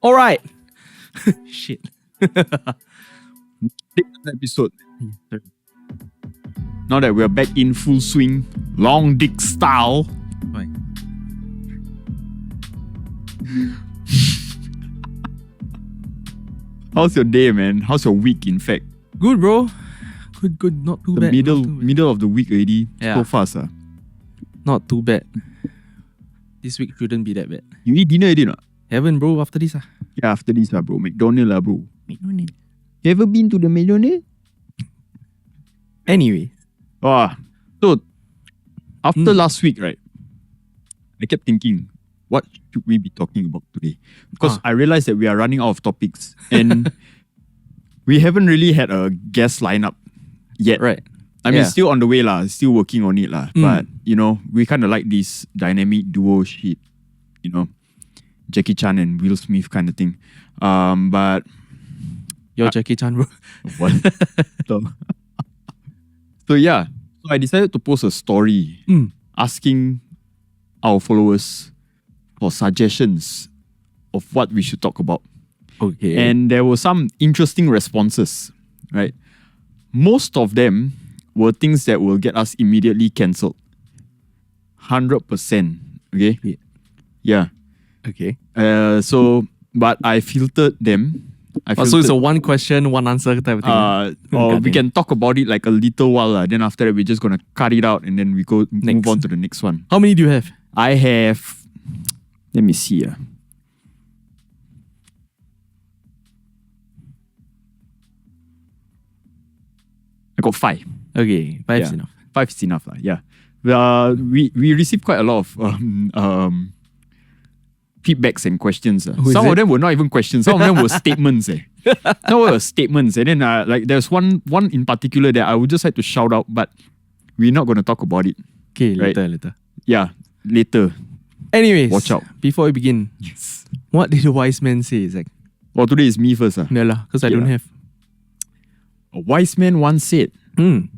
All right. Shit. Episode. Now that we're back in full swing, long dick style. Right. How's your day, man? How's your week, in fact? Good, bro. Good. Not too bad. Middle of the week already. Yeah. So fast, ah. Not too bad. This week shouldn't be that bad. You eat dinner already, not? Haven't, bro, after this. Yeah, after this, bro. McDonald's, bro. McDonald's. You ever been to the McDonald's? Anyway. So, after last week, right, I kept thinking, what should we be talking about today? Because I realized that we are running out of topics and we haven't really had a guest lineup yet. Right. I mean, still on the way, still working on it. But, we kind of like this dynamic duo shit, Jackie Chan and Will Smith kind of thing. But... You're Jackie Chan, bro. What? So I decided to post a story asking our followers for suggestions of what we should talk about. Okay. And there were some interesting responses, right? Most of them were things that will get us immediately cancelled. 100%. Okay? Yeah. Okay. But I filtered them. So it's a one question, one answer type of thing. Or we can talk about it like a little while. Then after that, we're just going to cut it out and then we move on to the next one. How many do you have? I have... Let me see. I got 5. Okay, 5 is enough. 5 is enough. Yeah. We received quite a lot of feedbacks and questions. Some of them were not even questions. Some of them were statements. Some were statements. And then there's one in particular that I would just like to shout out, but we're not going to talk about it. Okay, right? later. Yeah, later. Anyways, watch out. Before we begin, what did the wise man say, Zach? Well, today is me first. No, because I don't have. A wise man once said, the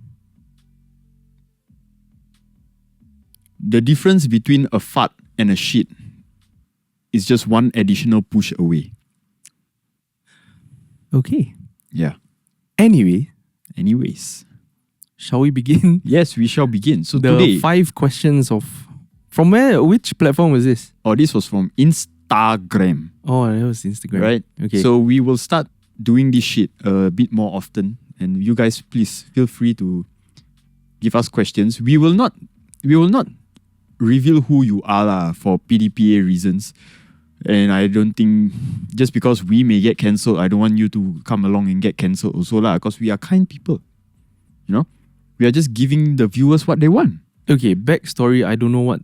difference between a fart and a shit is just one additional push away. Okay. Yeah. Anyways, shall we begin? Yes, we shall begin. So the today, 5 questions of... From where? Which platform was this? Oh, this was from Instagram. Oh, that was Instagram. Right? Okay. So we will start doing this shit a bit more often. And you guys, please feel free to give us questions. We will not reveal who you are for PDPA reasons. And I don't think, just because we may get cancelled, I don't want you to come along and get cancelled also because we are kind people. We are just giving the viewers what they want. Okay, backstory, I don't know what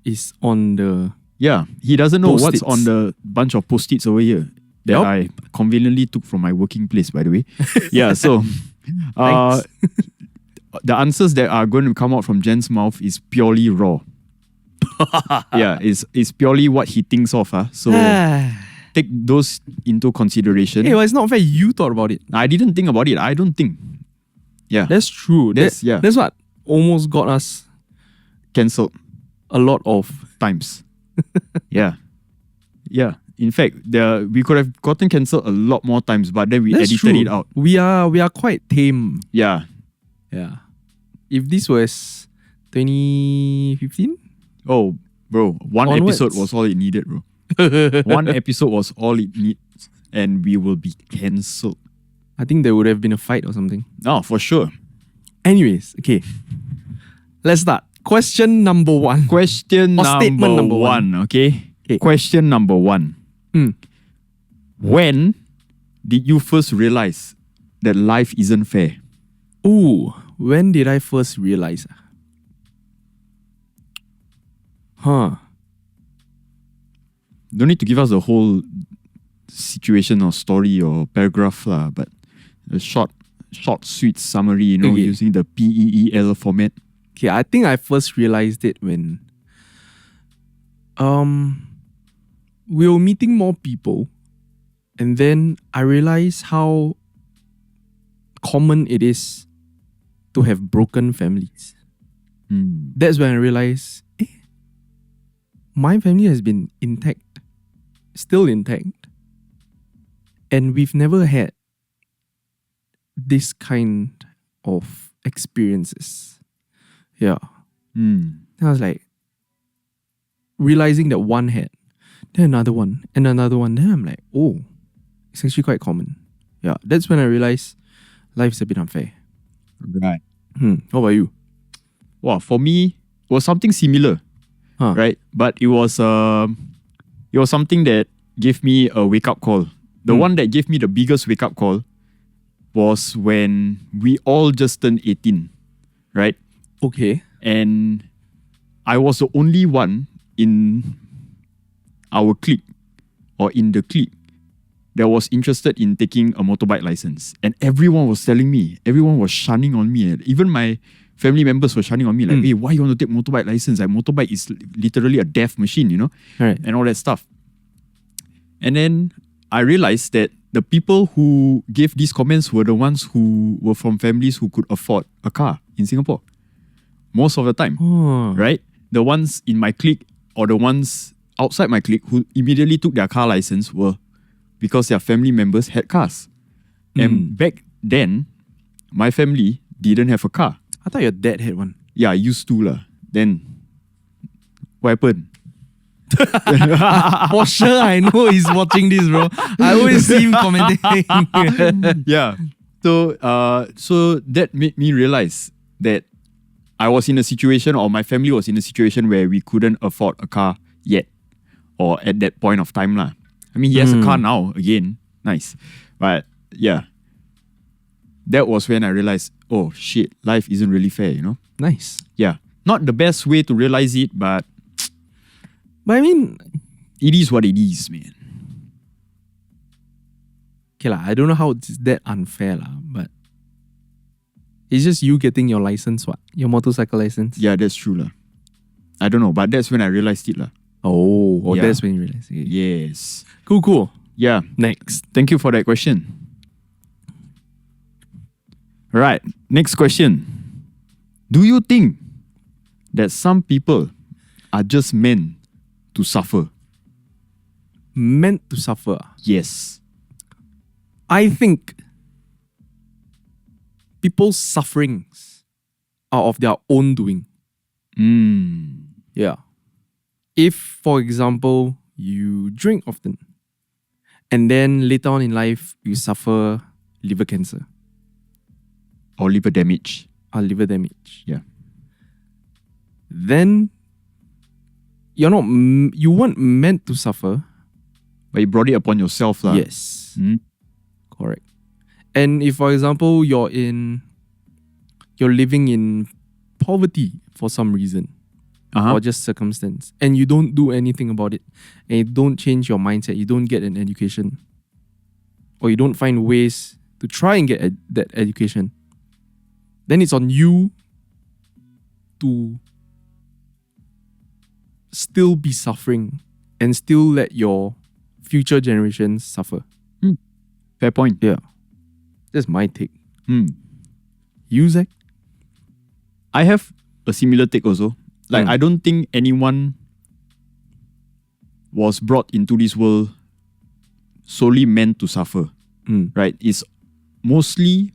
is on the... Yeah, he doesn't know Post-its. what's on the bunch of post-its over here that I conveniently took from my working place, by the way. Yeah, so the answers that are going to come out from Jen's mouth is purely raw. Yeah, it's purely what he thinks of. So take those into consideration. Hey, well, it's not fair. You thought about it. I didn't think about it. I don't think. Yeah. That's true. That's what almost got us cancelled a lot of times. Yeah. Yeah. In fact, we could have gotten cancelled a lot more times, but then we edited it out. We are quite tame. Yeah. Yeah. If this was 2015? Oh, bro. One Onwards. episode was all it needed, bro. One episode was all it needs, and we will be cancelled. I think there would have been a fight or something. Oh, for sure. Anyways, okay. Let's start. Question number 1. Statement number one. Okay? Question number 1. When did you first realize that life isn't fair? Ooh, when did I first realize? Don't need to give us the whole situation or story or paragraph, but a short, sweet summary, using the PEEL format. Okay, I think I first realized it when we were meeting more people, and then I realized how common it is to have broken families. That's when I realized, my family has been intact, still intact, And we've never had this kind of experiences. Yeah. Mm. Then I was like, realizing that one had, then another one, and another one. Then I'm like, oh, it's actually quite common. Yeah. That's when I realized life's a bit unfair. Right. How about you? Wow, for me, it was something similar, Huh. right? But it was something that gave me a wake-up call. The one that gave me the biggest wake-up call was when we all just turned 18, right? Okay. And I was the only one in our clique or in the clique that was interested in taking a motorbike license. And everyone was telling me, everyone was shunning on me. Even my family members were shunning on me, like, hey, why you want to take motorbike license? Like, motorbike is literally a death machine, you know? Right. And all that stuff. And then I realized that the people who gave these comments were the ones who were from families who could afford a car in Singapore. Most of the time, Oh. right? The ones in my clique or the ones outside my clique who immediately took their car license were because their family members had cars. And back then, my family didn't have a car. I thought your dad had one. Yeah, I used to lah. Then, what happened? For sure, I know he's watching this, bro. I always see him commenting. Yeah. So that made me realize that I was in a situation, or my family was in a situation where we couldn't afford a car yet, or at that point of time lah. I mean, he has a car now, again, nice. But yeah, that was when I realized, oh shit, life isn't really fair, you know? Nice. Yeah. Not the best way to realize it, but But I mean, it is what it is, man. okay lah, I don't know how it's that unfair lah, but it's just you getting your license, what? Your motorcycle license? Yeah, that's true lah. I don't know, but that's when I realized it lah. Oh, Yeah. that's when you realize. Okay. Yes. Cool. Yeah. Next. Thank you for that question. Right. Next question. Do you think that some people are just meant to suffer? Meant to suffer. Yes. I think people's sufferings are of their own doing. Yeah. If, for example, you drink often and then later on in life you suffer liver cancer Or liver damage. or liver damage, Yeah. then you weren't meant to suffer. But you brought it upon yourself lah. Yes. Correct. And if, for example, you're living in poverty for some reason or just circumstance, and you don't do anything about it, and you don't change your mindset, you don't get an education, or you don't find ways to try and get that education, then it's on you to still be suffering and still let your future generations suffer. Fair point. Yeah. That's my take. Hmm. You, Zach? I have a similar take also. Like, I don't think anyone was brought into this world solely meant to suffer. Right? It's mostly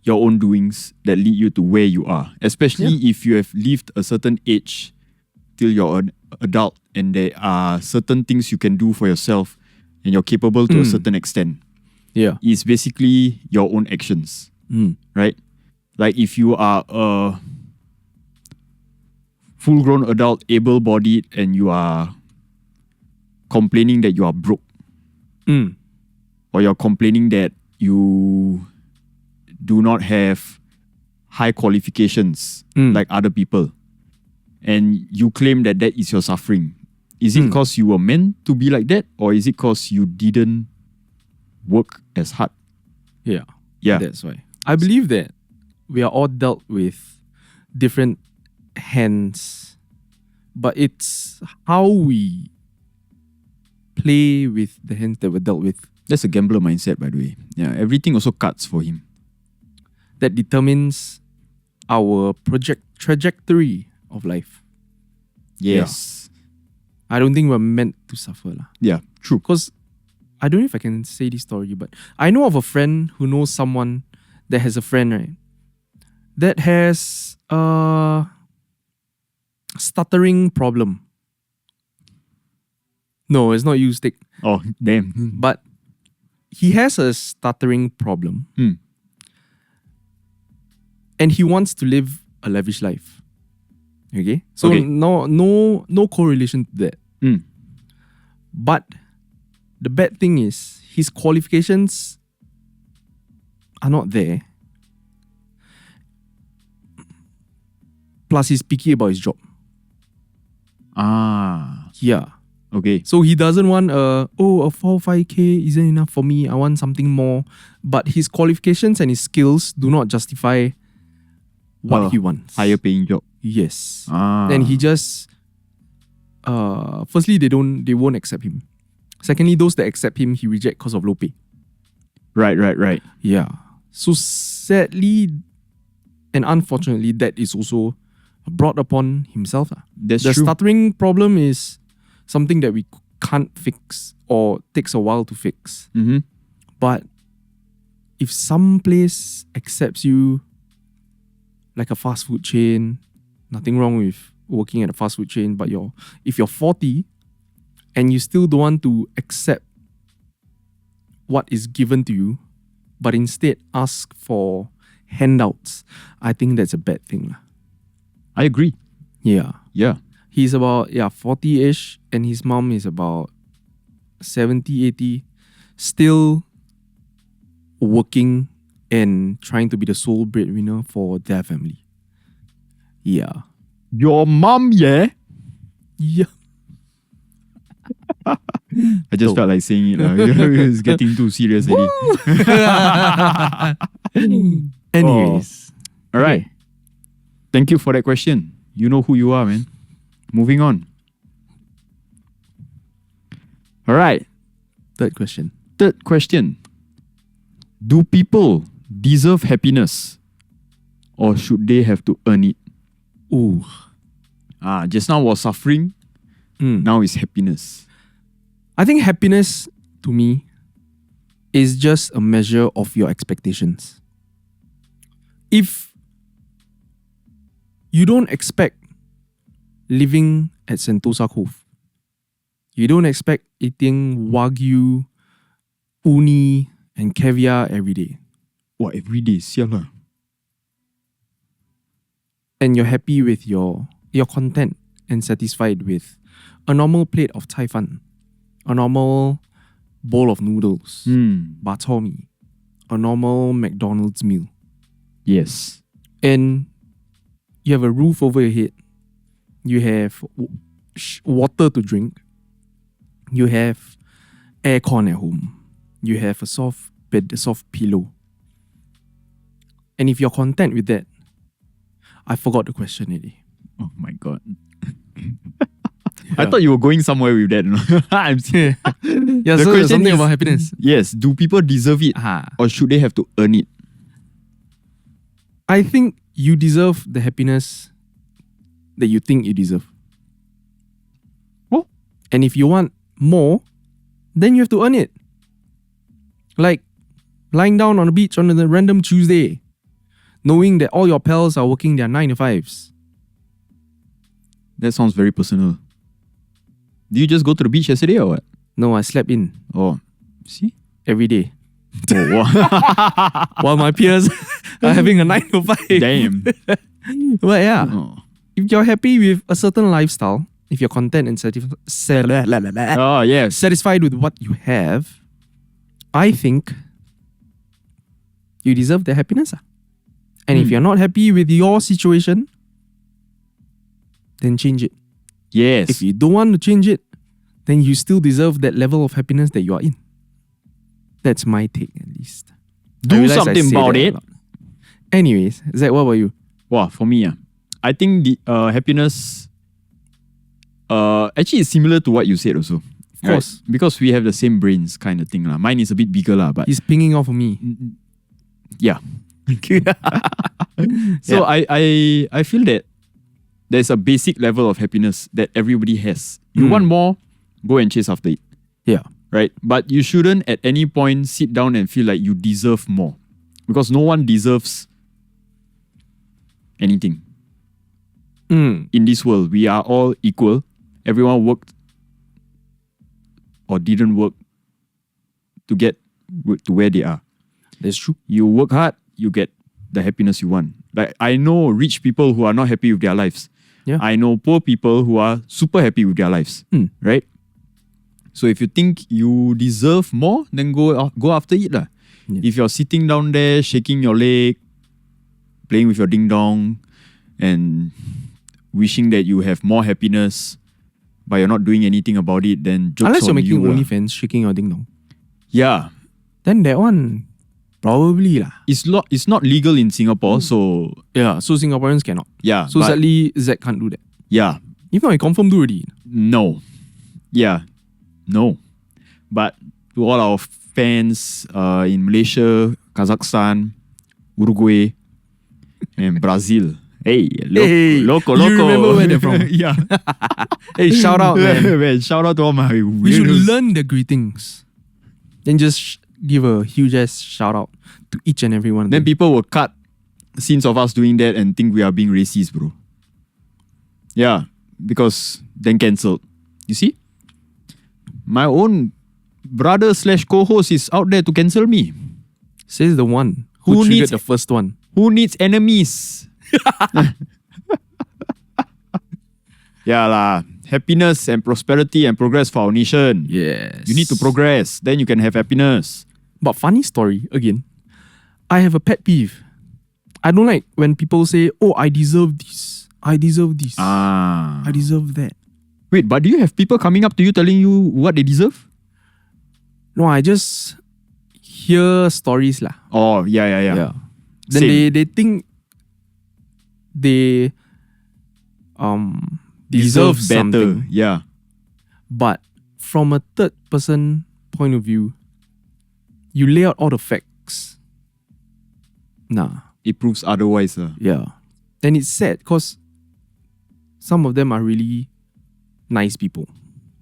your own doings that lead you to where you are. Especially if you have lived a certain age till you're an adult and there are certain things you can do for yourself and you're capable to a certain extent. Yeah. It's basically your own actions. Right? Like if you are a full-grown adult, able-bodied, and you are complaining that you are broke, or you're complaining that you do not have high qualifications like other people, and you claim that that is your suffering, is it because you were meant to be like that, or is it because you didn't work as hard? Yeah. Yeah. That's why. I believe that we are all dealt with different hands, but it's how we play with the hands that we're dealt with That's a gambler mindset, by the way. Yeah, everything also cuts for him. that determines our trajectory of life. Yes. I don't think we're meant to suffer lah. Yeah, true. Because I don't know if I can say this story, but I know of a friend who knows someone that has a friend, right? That has a stuttering problem. No, it's not you, Stick. Oh, damn. But he has a stuttering problem. And he wants to live a lavish life. Okay? So Okay. no correlation to that. But the bad thing is his qualifications are not there. Plus he's picky about his job. Yeah. Okay. So he doesn't want a 4-5K isn't enough for me. I want something more. But his qualifications and his skills do not justify what he wants. Higher paying job. Yes. And he just firstly they won't accept him. Secondly, those that accept him, he reject because of low pay. Right. Yeah. So sadly and unfortunately, that is also brought upon himself. That's the true. stuttering problem is something that we can't fix or takes a while to fix. But if some place accepts you, like a fast food chain, nothing wrong with working at a fast food chain, but if you're 40 and you still don't want to accept what is given to you, but instead ask for handouts, I think that's a bad thing. I agree. Yeah. Yeah. He's about 40-ish and his mom is about 70, 80, still working and trying to be the sole breadwinner for their family. Yeah. Your mom, yeah? Yeah. I just felt like saying it. It's getting too serious already. Anyways. All right. Thank you for that question. You know who you are, man. Moving on. All right. Third question. Third question. Do people deserve happiness or should they have to earn it? Ooh. Just now was suffering. Now is happiness. I think happiness to me is just a measure of your expectations. If you don't expect living at Sentosa Cove, you don't expect eating Wagyu, uni, and caviar every day, What, every day? Sial lah. and you're happy with you're content and satisfied with a normal plate of cai fan, a normal bowl of noodles, bak chor mee, a normal McDonald's meal, Yes. and you have a roof over your head, you have water to drink, you have aircon at home, you have a soft bed, a soft pillow. And if you're content with that, I forgot the question already. Oh my God. I thought you were going somewhere with that. I'm Yeah, The so question something is- about happiness. Yes. Do people deserve it or should they have to earn it? I think you deserve the happiness that you think you deserve. Oh. And if you want more, then you have to earn it. Like lying down on the beach on a random Tuesday, knowing that all your pals are working their 9-to-5s. That sounds very personal. Did you just go to the beach yesterday or what? No, I slept in Oh, see? every day. Oh, wow. While my peers are having a 9-to-5. Damn. But yeah, Oh. if you're happy with a certain lifestyle, if you're content and Oh, yes. satisfied with what you have, I think you deserve the happiness. And if you're not happy with your situation, then change it. Yes. If you don't want to change it, then you still deserve that level of happiness that you are in. That's my take, at least. I Do realize I something say about that a it. lot. Anyways, Zach, what about you? Wow, for me, I think the happiness actually is similar to what you said also. Of course. Right? Because we have the same brains kind of thing. Mine is a bit bigger, but He's pinging off of me. yeah. So I feel that there's a basic level of happiness that everybody has. You want more, go and chase after it. Yeah. right? But you shouldn't at any point sit down and feel like you deserve more, because no one deserves anything. In this world, we are all equal. Everyone worked or didn't work to get to where they are. That's true. You work hard, you get the happiness you want. Like, I know rich people who are not happy with their lives. Yeah. I know poor people who are super happy with their lives. Right? So if you think you deserve more, then go after it lah. Yeah. If you're sitting down there shaking your leg, playing with your ding dong, and wishing that you have more happiness, but you're not doing anything about it, then jokes Unless you're on making you lah. OnlyFans, shaking your ding dong. Yeah. Then that one, probably lah. It's not legal in Singapore, so Yeah, so Singaporeans cannot. yeah. So but sadly, Zach can't do that. yeah. If not, I confirm do already. No. Yeah. No. But to all our fans in Malaysia, Kazakhstan, Uruguay, and Brazil. Hey, loco. You remember where they're from? Yeah. Hey, shout out, man. Man, shout out to all my We should weirdos. learn the greetings. Then just give a huge ass shout out to each and every one of Then them. people will cut scenes of us doing that and think we are being racist, bro. Yeah, because then cancelled. You see? My own brother / co-host is out there to cancel me. Says the one who Who triggered needs- the first one. Who needs enemies? Yeah lah. Happiness and prosperity and progress for our nation. Yes. You need to progress, then you can have happiness. But funny story, again. I have a pet peeve. I don't like when people say, oh, I deserve this. I deserve this. Ah. I deserve that. Wait, but do you have people coming up to you telling you what they deserve? No, I just hear stories lah. Oh, yeah. Then Same. they think they deserve better. something. Yeah. But from a third person point of view, you lay out all the facts. Nah. It proves otherwise. Yeah. And it's sad because some of them are really nice people.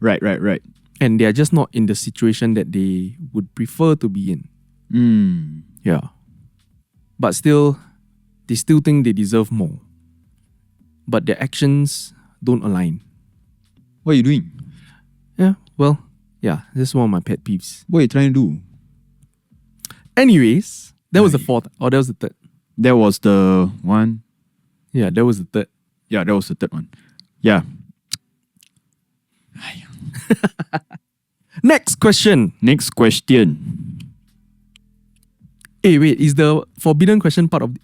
Right. And they are just not in the situation that they would prefer to be in. Yeah. But still, they still think they deserve more. But their actions don't align. What are you doing? Yeah, well, yeah, that's one of my pet peeves. What are you trying to do? Anyways, that was the fourth, or that was the third. That was the one. Yeah, that was the third. Yeah, that was the third one. Yeah. Next question. Next question. Hey, wait, is the forbidden question part of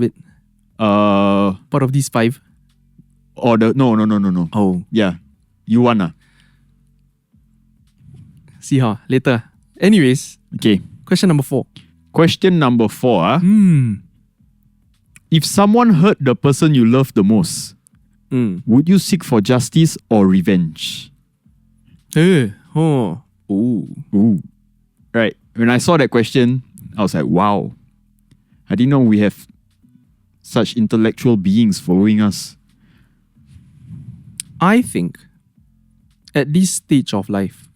it? Part of these 5? Or the no. Oh, Yeah. You wanna. see how later. Anyways, Okay. question number 4. Question number 4. If someone hurt the person you love the most, would you seek for justice or revenge? Ooh. Ooh. Right. When I saw that question, I was like, wow. I didn't know we have such intellectual beings following us. I think at this stage of life,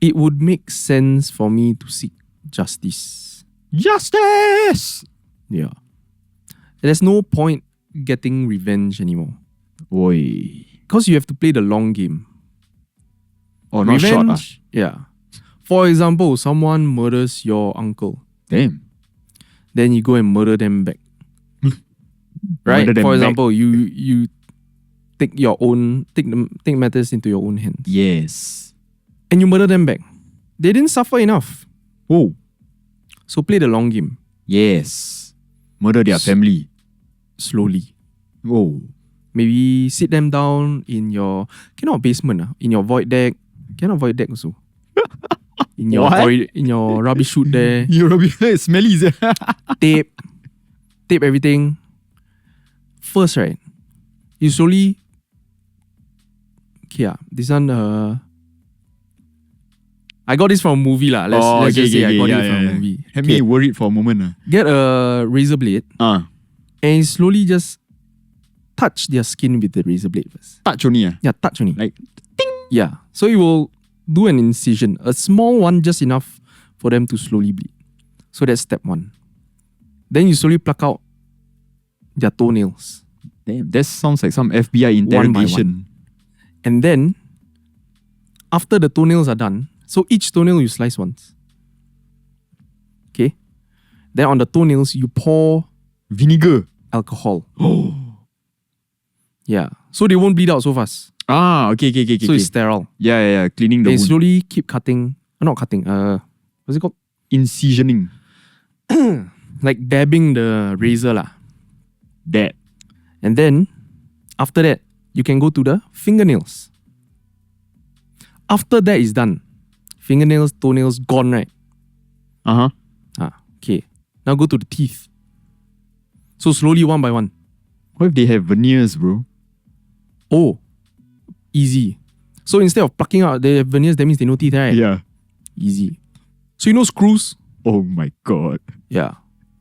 it would make sense for me to seek justice. Justice! Yeah. There's no point getting revenge anymore. Oi. Because you have to play the long game. Oh, not Revenge, short. yeah. For example, someone murders your uncle. Damn. Then you go and murder them back. Right? Murder them For back. example, you take matters into your own hands. Yes. And you murder them back. They didn't suffer enough. Oh. So play the long game. Yes. Murder their family. Slowly. Oh. Maybe sit them down in your basement, in your void deck. Cannot void deck also. In your What? in your rubbish chute there. You're smelly. tape everything. First, right? You slowly. Okay, this one. I got this from a movie lah. Let's just say I got it from a movie. Had me worried for a moment. Get a razor blade and slowly just touch their skin with the razor blade first. Touch only. Yeah, touch only. Like, Yeah, so it will do an incision, a small one, just enough for them to slowly bleed. So that's step 1. Then you slowly pluck out their toenails. Damn, that sounds like some FBI One by interrogation. And then, after the toenails are done, so each toenail you slice once. Okay? Then on the toenails, you pour Vinegar. alcohol. Yeah. So they won't bleed out so fast. Okay. So it's sterile. Yeah. Cleaning the They wound. slowly keep cutting. Not cutting. What's it called? Incisioning. Like dabbing the razor lah. That. And then, after that, you can go to the fingernails. After that is done, fingernails, toenails gone, right? Okay. Now go to the teeth. So slowly, one by one. What if they have veneers, bro? Oh, easy. So instead of plucking out the veneers, that means they no teeth, right? Yeah. Easy. So you know screws? Oh my god. Yeah.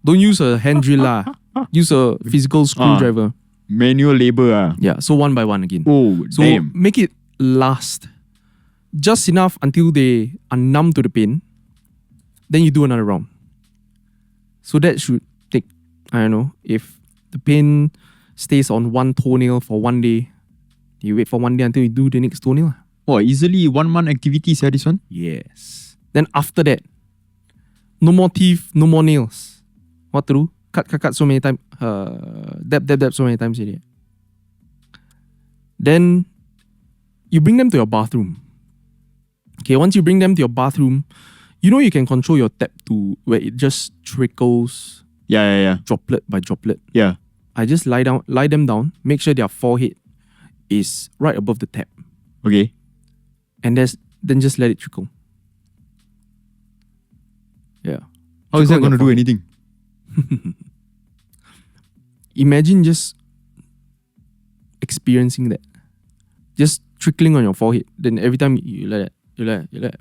Don't use a hand drill lah. Use a physical screwdriver. Manual labor. Yeah. So one by one again. Oh, So damn. make it last just enough until they are numb to the pain. Then you do another round. So that should take, I don't know, if the pain stays on one toenail for one day, you wait for one day until you do the next toenail. Oh, easily 1 month activities, this one? Yes. Then after that, no more teeth, no more nails. What to do? Cut so many times. Dab so many times already. Then you bring them to your bathroom. Okay, once you bring them to your bathroom, you know you can control your tap to where it just trickles Yeah. droplet by droplet. Yeah. I just lie them down, make sure their forehead is right above the tap. Okay. And then just let it trickle. Yeah. How is that Trickle going to your do anything? Imagine just experiencing that. Just trickling on your forehead. Then every time you let it.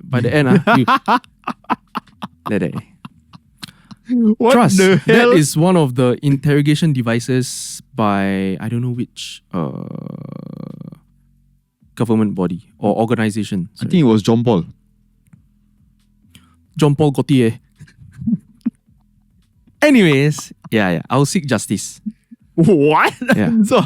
By the end, you let it. What Trust, the hell? that is one of the interrogation devices by I don't know which government body or organization. I think it was John Paul. John Paul Gaultier. Anyways, yeah, I'll seek justice. What? Yeah. So,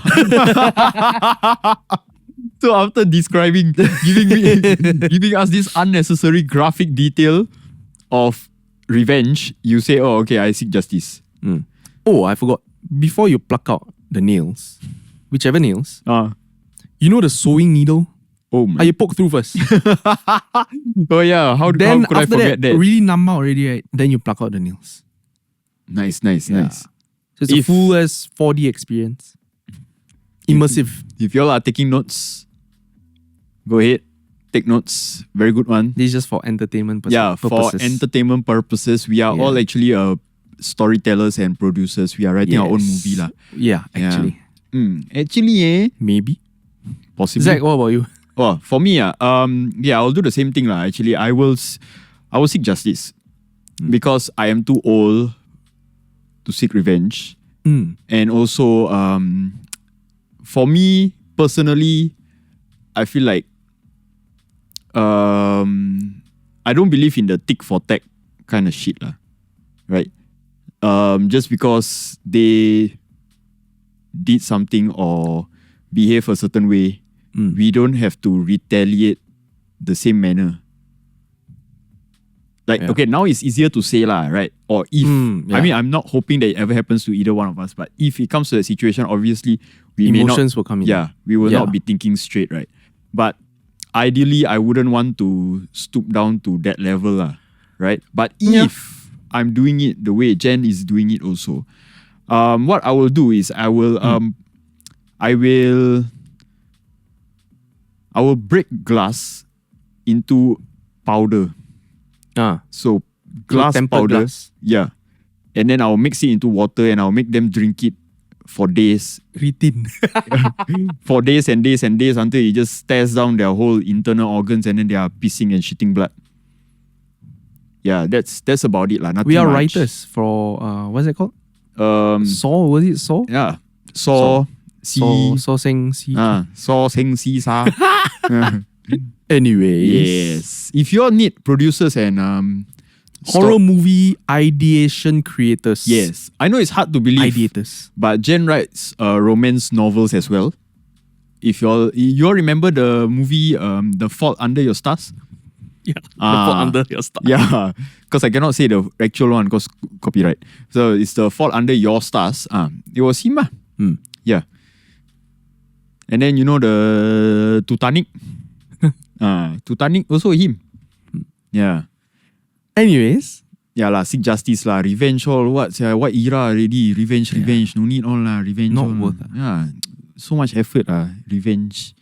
so after describing, giving us this unnecessary graphic detail of revenge, you say, oh, okay, I seek justice. Oh, I forgot. Before you pluck out the nails, whichever nails, you know the sewing needle? Oh my. You poke through first. Oh yeah, how could I after forget that? really numb out already, right? Then you pluck out the nails. Nice. So it's a full as 4D experience. Immersive. If y'all are taking notes, go ahead, take notes. Very good one. This is just for entertainment Yeah, purposes. for entertainment purposes, we are all actually storytellers and producers. We are writing our own movie lah. Yeah, actually. Actually, Maybe. possibly. Zach, what about you? Oh, for me, I'll do the same thing lah. Actually, I will seek justice because I am too old to seek revenge, and also, for me personally, I feel like I don't believe in the tick for tack kind of shit lah, right? Just because they did something or behave a certain way, we don't have to retaliate the same manner. Like, okay, now it's easier to say lah, right? Or if, I mean, I'm not hoping that it ever happens to either one of us, but if it comes to that situation, obviously, Emotions will come in. Yeah, we will not be thinking straight, right? But ideally, I wouldn't want to stoop down to that level lah, right? But if I'm doing it the way Jen is doing it also, what I will do is I will break glass into powder. So glass tempered powder. glass. Yeah. And then I'll mix it into water and I'll make them drink it for days. Cretin. For days and days and days until it just tears down their whole internal organs and then they are pissing and shitting blood. Yeah, that's about it lah. Nothing We are much. writers for what's it called? Saw. Was it Saw? Yeah. Saw. Saw Seng Si. Saw Seng Si Sa. Anyways. Yes. If you all need producers and Horror movie ideation creators. yes. I know it's hard to believe. Ideators. But Jen writes romance novels as well. If you all remember the movie The Fault Under Your Stars? Yeah. The Fault Under Your Stars. Yeah. Because I cannot say the actual one because copyright. So it's The Fault Under Your Stars. It was him. Yeah. And then you know the Titanic. Titanic also him. Yeah. Anyways. Yeah lah, seek justice lah, revenge all what era already, revenge, no need all lah, revenge Not all. worth. Yeah, so much effort revenge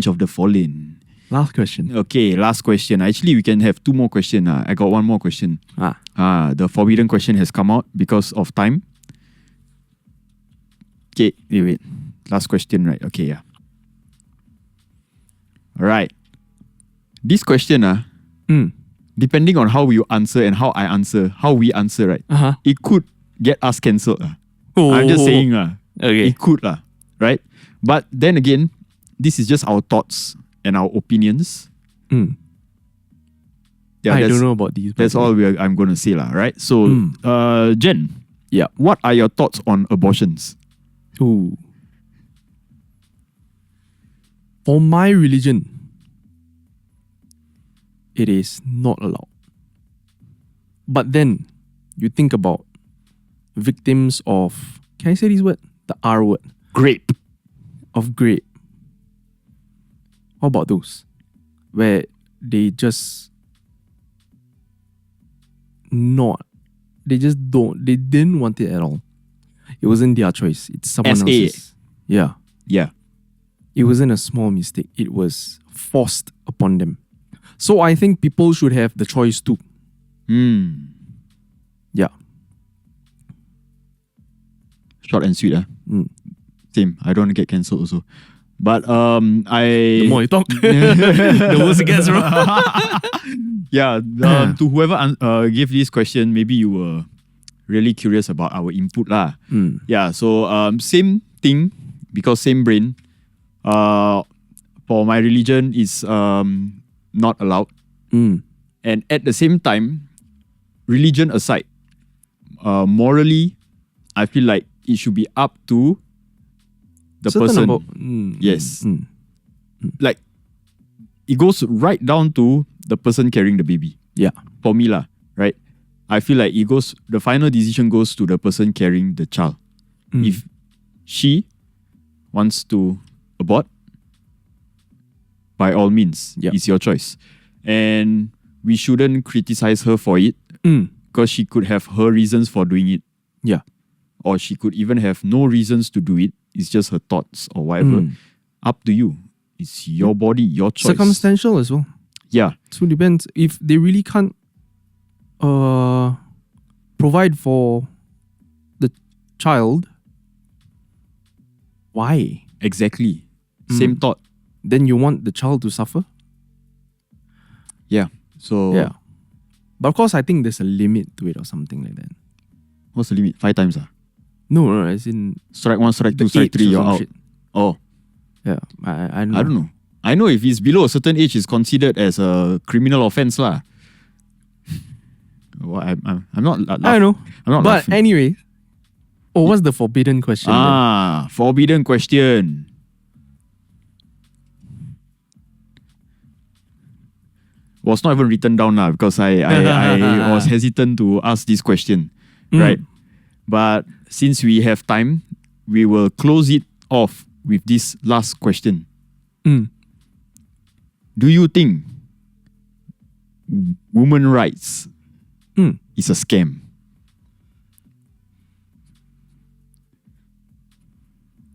of the fallen. Last question. Okay, last question. Actually, we can have two more questions. I got one more question. The forbidden question has come out because of time. Okay, wait. Last question, right? Okay, yeah. Alright. This question, depending on how you answer and how we answer, right? It could get us cancelled. I'm just saying, okay. It could, right? But then again, this is just our thoughts and our opinions. Yeah, I don't know about these. That's all I'm going to say, right? So, Jen, yeah, what are your thoughts on abortions? Ooh. For my religion, it is not allowed. But then, you think about victims of, can I say this word? The R word. Grape. Of grape. How about those? Where they just they didn't want it at all. It wasn't their choice. It's someone else's. Yeah. Yeah. It wasn't a small mistake. It was forced upon them. So I think people should have the choice too. Yeah. Short and sweet. Same. I don't want to get cancelled also. But the more you talk, the worse it gets, bro. Yeah. To whoever gave this question, maybe you were really curious about our input lah. Yeah. So same thing because same brain. For my religion is not allowed. And at the same time, religion aside, morally, I feel like it should be up to the person. Yes. Like, it goes right down to the person carrying the baby. Yeah. For me lah, right? I feel like the final decision goes to the person carrying the child. If she wants to abort, by all means, it's your choice. And we shouldn't criticize her for it because she could have her reasons for doing it. Yeah. Or she could even have no reasons to do it. It's just her thoughts or whatever. Up to you. It's your body, your choice. Circumstantial as well. Yeah. So it depends. If they really can't provide for the child, why? Exactly. Same thought. Then you want the child to suffer? Yeah. So yeah. But of course, I think there's a limit to it or something like that. What's the limit? 5 times? No, as in strike 1, strike 2, strike 3, you're out. Shit. Oh. Yeah. I don't know. I know if it's below a certain age, it's considered as a criminal offense lah. Well, I'm not. I know. I'm not. But laughing. Anyway, what's the forbidden question? Forbidden question. Was not even written down now because I was hesitant to ask this question, right? But since we have time, we will close it off with this last question. Do you think women rights is a scam?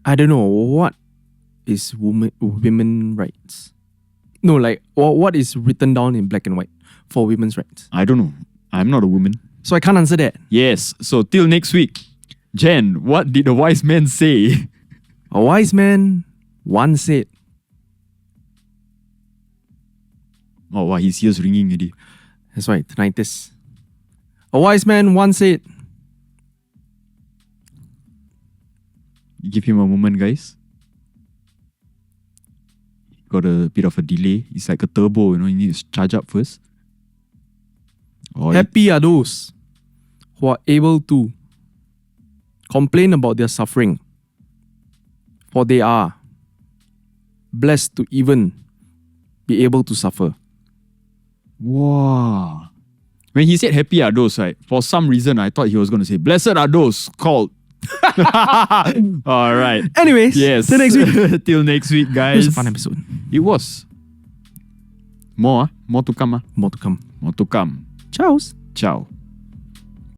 I don't know. What is women rights? No, like what is written down in black and white for women's rights? I don't know. I'm not a woman. So I can't answer that. Yes. So till next week. Jen, what did the wise man say? A wise man once said. Oh, wow, his ears ringing already. That's right, tinnitus. A wise man once said. Give him a moment, guys. got a bit of a delay. It's like a turbo, you need to charge up first. Or Happy are those who are able to complain about their suffering, for they are blessed to even be able to suffer. wow. When he said happy are those, right? For some reason, I thought he was going to say blessed are those called. All right. Anyways, Yes. till next week. Till next week, It guys. was a fun episode. It was. More to come. More to come. More to come. Ciao. Ciao.